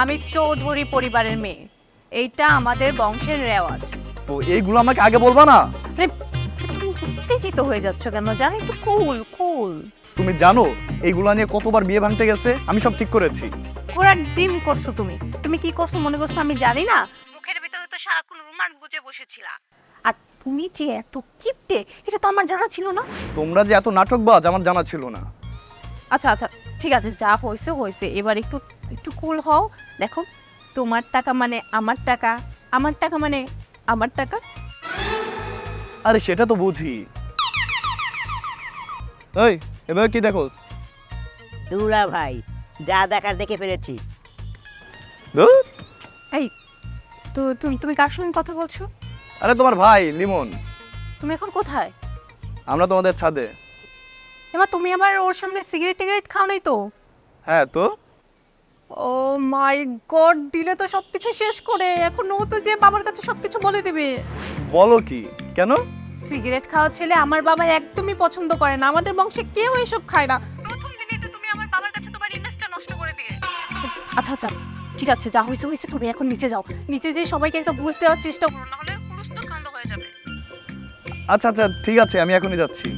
আমি চৌধুরী পরিবারের মেয়ে, এইটা আমাদের বংশের রেওয়াজ। তো এইগুলো আমাকে আগে বলবা না? আরে, তুমি উত্তেজিত হয়ে যাচ্ছ কেন? জানো, একটু কুল কুল। তুমি জানো এইগুলা নিয়ে কতবার বিয়ে ভাঙতে গেছে? আমি সব ঠিক করেছি। ঘোড়ার ডিম করছো তুমি। তুমি কি করছো মনে করছো আমি জানি না? মুখের ভিতরে তো সারাক্ষণ রুমাল গুজে বসেছিলা। আর তুমি যে এত কিপটে, এটা তো আমার জানা ছিল না। তোমরা যে এত নাটকবাজ আমার জানা ছিল না। আচ্ছা আচ্ছা, ঠিক আছে, যা হয়েছে হয়েছে, এবার একটু একটু কুল হও। দেখো, তোমার টাকা মানে আমার টাকা, আমার টাকা মানে আমার টাকা। আরে সেটা তো বুঝি। এই, এবার কি দেখো? দুলা ভাই, যা দেখার দেখে ফেলেছি। ধুর। এই, তো তুমি তুমি কার সঙ্গে কথা বলছো? আরে তোমার ভাই লিমন। তুমি এখন কোথায়? আমরা তোমাদের ছাদে। এবার তুমি আবার ওর সামনে সিগারেট টিগারেট খাও নাই তো? হ্যাঁ তো। ও মাই গড, দিলে তো সবকিছু শেষ করে। এখন ও তো যে বাবার কাছে সবকিছু বলে দেবে। বলো কি? কেন? সিগারেট খাওয়া ছেলে আমার বাবা একদমই পছন্দ করে না। আমাদের বংশে কেউ এসব খায় না। প্রথম দিনেই তো তুমি আমার বাবার কাছে তোমার ইমেজটা নষ্ট করে দিয়ে। আচ্ছা আচ্ছা, ঠিক আছে, যা হয়েছে হয়েছে, তুমি এখন নিচে যাও। নিচে যেয়ে সবাইকে একটা বুঝ দেওয়ার চেষ্টা করো, নাহলে হুলস্থুল কাণ্ড হয়ে যাবে। আচ্ছা আচ্ছা, ঠিক আছে, আমি এখনই যাচ্ছি।